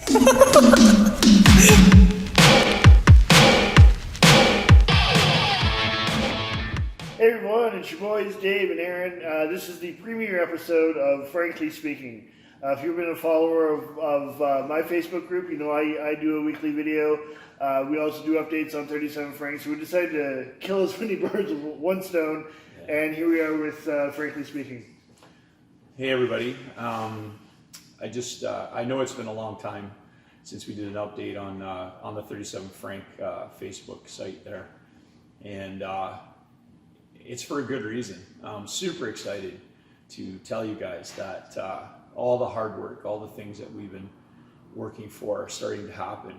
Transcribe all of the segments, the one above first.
Hey everyone, it's your boys Dave and Aaron. This is the premiere episode of Frankly Speaking. If you've been a follower of my Facebook group, you know I do a weekly video. We also do updates on 37 Frank, so we decided to kill as many birds with one stone, and here we are with Frankly Speaking. Hey everybody, I know it's been a long time since we did an update on the 37 Frank Facebook site there, and it's for a good reason. I'm super excited to tell you guys that all the hard work, all the things that we've been working for are starting to happen.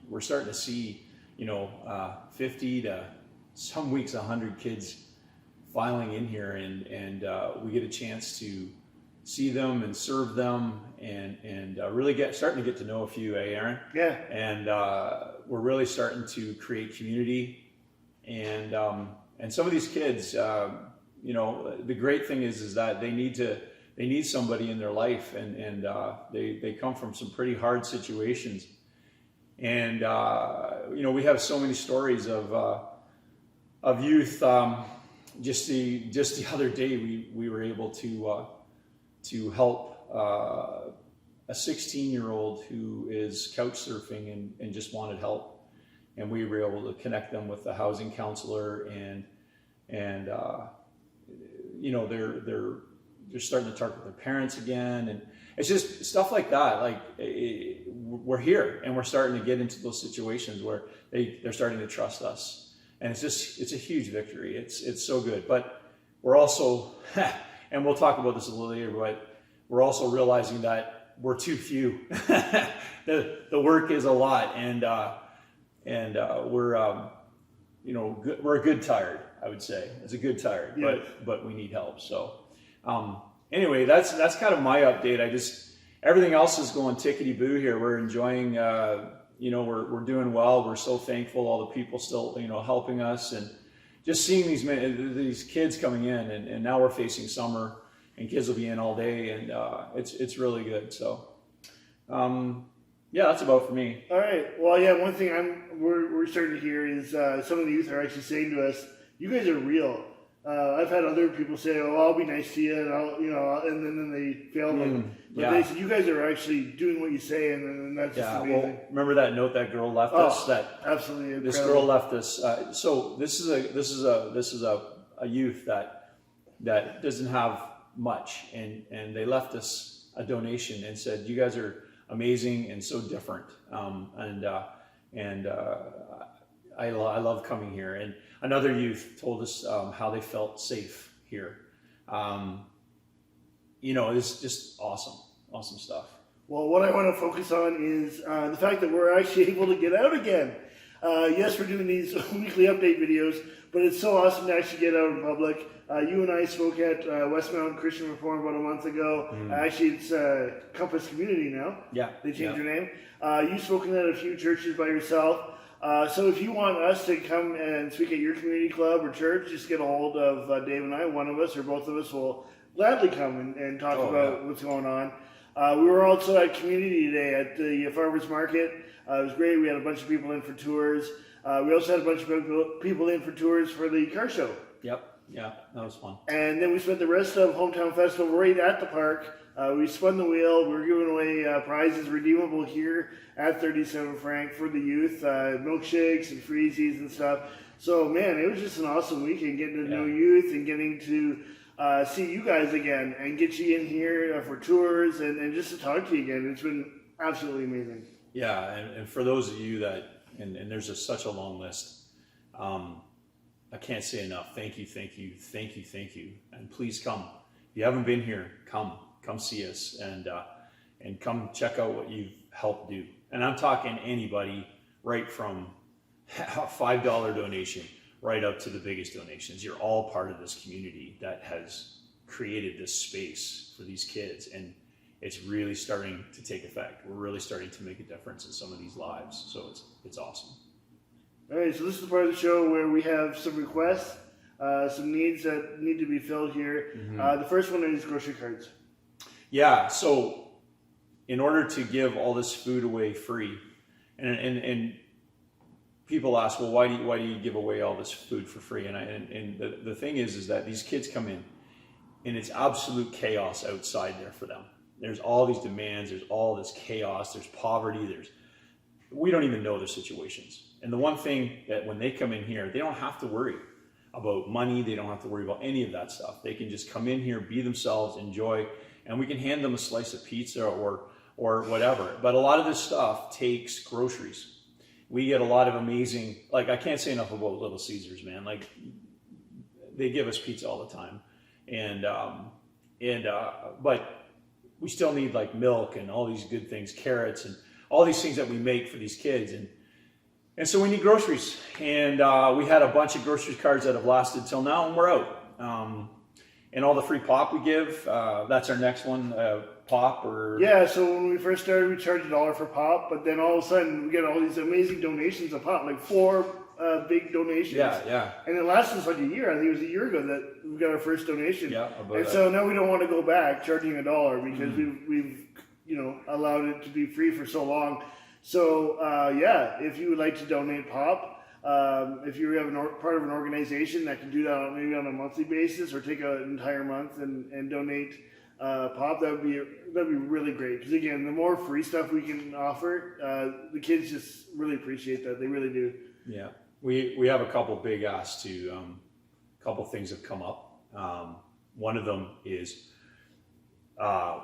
We're starting to see, 50 to some weeks 100 kids filing in here, and we get a chance to see them and serve them, and really starting to get to know a few, Aaron? Yeah. And we're really starting to create community, and some of these kids, the great thing is that they need somebody in their life, and they come from some pretty hard situations, and we have so many stories of youth. Just the other day, we were able to help a 16-year-old who is couch surfing and just wanted help. And we were able to connect them with the housing counselor, and they're starting to talk with their parents again, and it's just stuff like that. Like we're here, and we're starting to get into those situations where they're starting to trust us, and it's a huge victory. It's so good, but we're also, and we'll talk about this a little later, but we're also realizing that we're too few. The work is a lot, and we're a good tired, I would say. It's a good tired, yeah. but we need help. So anyway, that's kind of my update. Everything else is going tickety-boo here. We're enjoying, we're doing well. We're so thankful, all the people still, helping us, and just seeing these kids coming in, and now we're facing summer, and kids will be in all day, and it's really good. So yeah, that's about for me. All right. Well, yeah. One thing we're starting to hear is some of the youth are actually saying to us, "You guys are real." I've had other people say, "Oh, I'll be nice to you," and then they fail. But they said, "You guys are actually doing what you say," and that's just amazing. Well, remember that note that girl left us? That absolutely incredible. This girl left us. So this is a youth that doesn't have much, and they left us a donation and said, "You guys are amazing and so different," I love coming here. And another youth told us how they felt safe here. It's just awesome stuff. Well, what I want to focus on is the fact that we're actually able to get out again. Yes, we're doing these weekly update videos, but it's so awesome to actually get out in public. You and I spoke at West Mountain Christian Reform about a month ago. Actually, it's Compass Community now. Yeah. They changed their name. You've spoken at a few churches by yourself. So if you want us to come and speak at your community club or church, just get a hold of Dave and I. One of us or both of us will gladly come and talk about what's going on. We were also at Community Day at the Farmers Market. It was great. We had a bunch of people in for tours. We also had a bunch of people in for tours for the car show. Yep. Yeah, that was fun. And then we spent the rest of Hometown Festival right at the park. We spun the wheel. We were giving away prizes redeemable here at 37 Frank for the youth, milkshakes and freezies and stuff. So, man, it was just an awesome weekend getting to know youth and getting to see you guys again and get you in here for tours and just to talk to you again. It's been absolutely amazing. Yeah, and for those of you that, and there's such a long list, I can't say enough. Thank you. And please come. If you haven't been here, come see us and come check out what you've helped do. And I'm talking anybody, right from a $5 donation right up to the biggest donations. You're all part of this community that has created this space for these kids, and it's really starting to take effect. We're really starting to make a difference in some of these lives. So it's awesome. All right, so this is the part of the show where we have some requests, some needs that need to be filled here. The first one is grocery cards. Yeah, so in order to give all this food away free, and people ask, well, why do you give away all this food for free? And the thing is that these kids come in, and it's absolute chaos outside there for them. There's all these demands, there's all this chaos, there's poverty, we don't even know their situations. And the one thing that when they come in here, they don't have to worry about money, they don't have to worry about any of that stuff. They can just come in here, be themselves, enjoy, and we can hand them a slice of pizza or whatever. But a lot of this stuff takes groceries. We get a lot of amazing, like I can't say enough about Little Caesars, man. Like they give us pizza all the time. But we still need like milk and all these good things, carrots and all these things that we make for these kids. And so we need groceries. And we had a bunch of grocery cards that have lasted till now, and we're out. And all the free pop we give, that's our next one, pop or... Yeah, so when we first started, we charged $1 for pop, but then all of a sudden we get all these amazing donations of pop, like 4 big donations. Yeah. And it lasted us like a year. I think it was a year ago that we got our first donation. Yeah, and so now we don't want to go back charging $1 because we've allowed it to be free for so long. So if you would like to donate pop, if you have part of an organization that can do that maybe on a monthly basis or take an entire month and donate pop, that'd be really great. Because again, the more free stuff we can offer, the kids just really appreciate that. They really do. Yeah, we have a couple big asks to a couple things have come up. One of them is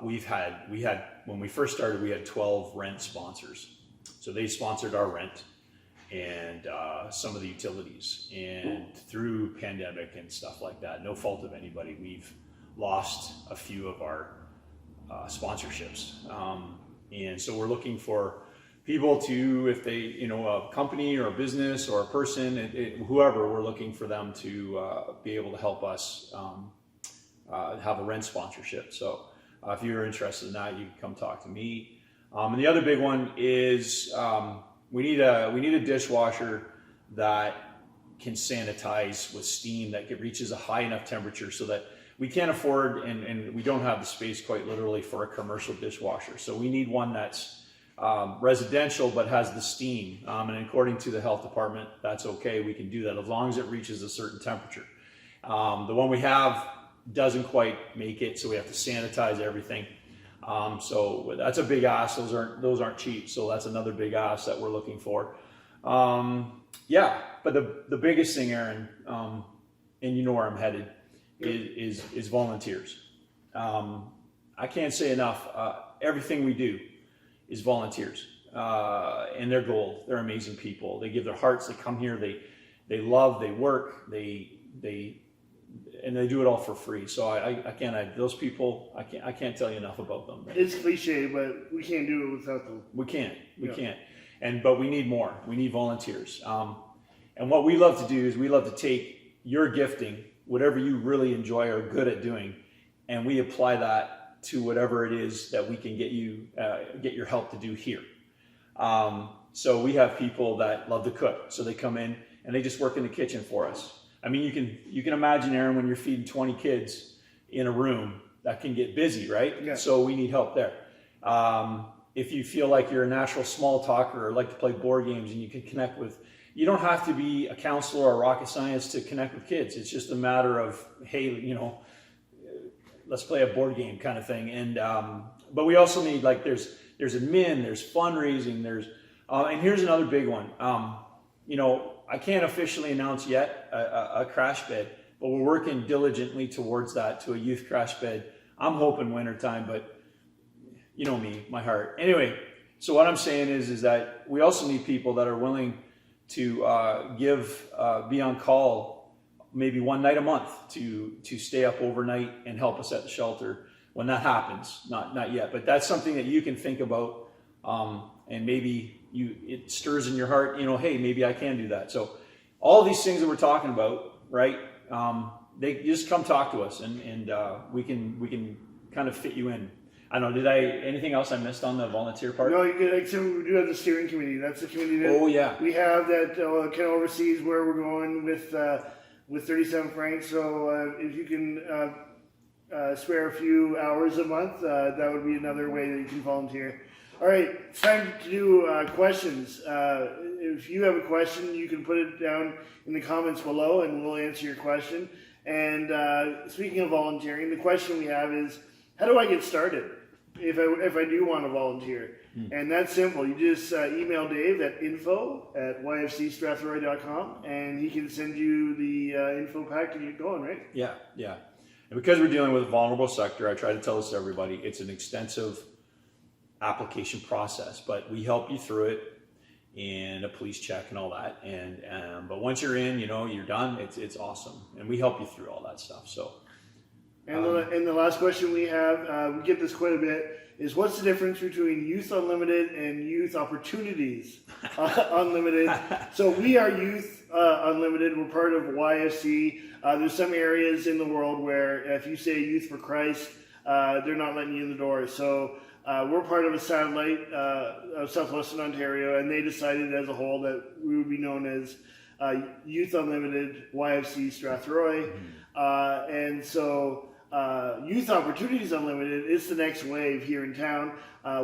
we had when we first started, we had 12 rent sponsors. So they sponsored our rent and some of the utilities. And through pandemic and stuff like that, no fault of anybody, we've lost a few of our sponsorships. And so we're looking for people to, if they, a company or a business or a person, whoever, we're looking for them to be able to help us have a rent sponsorship. So if you're interested in that, you can come talk to me. And the other big one is we need a dishwasher that can sanitize with steam, that reaches a high enough temperature so that we can't afford and we don't have the space quite literally for a commercial dishwasher. So we need one that's residential but has the steam. And according to the health department, that's okay. We can do that as long as it reaches a certain temperature. The one we have doesn't quite make it, so we have to sanitize everything. So that's a big ask. Those aren't cheap. So that's another big ask that we're looking for. But the biggest thing, Aaron, and you know where I'm headed, is volunteers. I can't say enough. Everything we do is volunteers, and they're gold. They're amazing people. They give their hearts. They come here. They love. They work. And they do it all for free. So those people, I can't tell you enough about them. It's cliche, but we can't do it without them. We can't. But we need more. We need volunteers. And what we love to do is we love to take your gifting, whatever you really enjoy or are good at doing, and we apply that to whatever it is that we can get your help to do here. So we have people that love to cook. So they come in and they just work in the kitchen for us. I mean, you can imagine, Aaron, when you're feeding 20 kids in a room, that can get busy, right? Yeah. So we need help there. If you feel like you're a natural small talker or like to play board games and you can connect with, you don't have to be a counselor or rocket science to connect with kids. It's just a matter of, hey, let's play a board game kind of thing. And but we also need, like, there's admin, there's fundraising, and here's another big one. I can't officially announce yet a crash bed, but we're working diligently towards that, to a youth crash bed. I'm hoping wintertime, but you know me, my heart. Anyway, so what I'm saying is that we also need people that are willing to be on call maybe one night a month to stay up overnight and help us at the shelter when that happens. Not yet, but that's something that you can think about, and maybe it stirs in your heart, hey, maybe I can do that. So all these things that we're talking about, right? They just come talk to us, and we can kind of fit you in. I don't know, anything else I missed on the volunteer part? No, like, so we do have the steering committee. That's the committee that we have that kind of oversees where we're going with 37 Frank. So if you can spare a few hours a month, that would be another way that you can volunteer. All right, it's time to do questions. If you have a question, you can put it down in the comments below and we'll answer your question. And speaking of volunteering, the question we have is, how do I get started if I do want to volunteer? And that's simple. You just email Dave at info@yfcstrathroy.com and he can send you the info pack to get going, right? Yeah. And because we're dealing with a vulnerable sector, I try to tell this to everybody, it's an extensive application process, but we help you through it and a police check and all that. And but once you're in, you're done. It's awesome, and we help you through all that stuff. So, and the last question we have, we get this quite a bit, is what's the difference between Youth Unlimited and Youth Opportunities Unlimited? So we are Youth Unlimited. We're part of YFC. There's some areas in the world where if you say Youth for Christ, they're not letting you in the door. So we're part of a satellite of Southwestern Ontario, and they decided as a whole that we would be known as Youth Unlimited YFC Strathroy. And so Youth Opportunities Unlimited is the next wave here in town.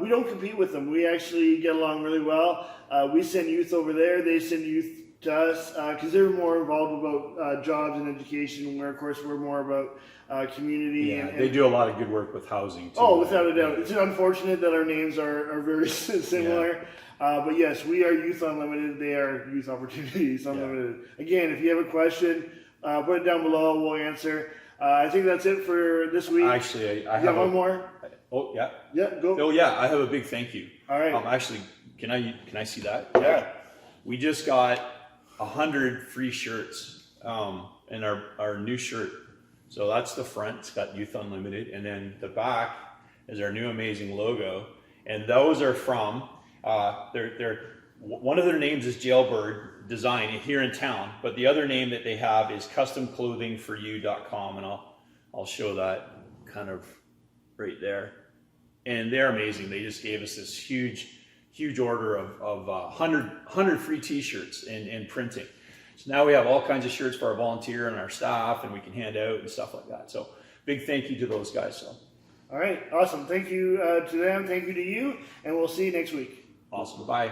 We don't compete with them. We actually get along really well. We send youth over there. They send youth to us because they're more involved about jobs and education, where of course we're more about community. Yeah, and they do a lot of good work with housing too. Oh, without a doubt. It's unfortunate that our names are very similar. But yes, we are Youth Unlimited. They are Youth Opportunities Unlimited. Again, if you have a question, put it down below. We'll answer. I think that's it for this week. Actually, I you have one more. Oh yeah. Yeah, go. Oh yeah, I have a big thank you. All right. Actually, can I see that? Yeah. We just got 100 free shirts in our new shirt. So that's the front. It's got Youth Unlimited, and then the back is our new amazing logo. And those are from one of their names is Jailbird Design here in town, but the other name that they have is customclothingforyou.com, and I'll show that kind of right there. And they're amazing. They just gave us this huge order of 100 free t-shirts and printing. So now we have all kinds of shirts for our volunteer and our staff, and we can hand out and stuff like that. So big thank you to those guys. So. All right, awesome. Thank you to them. Thank you to you, and we'll see you next week. Awesome. Bye.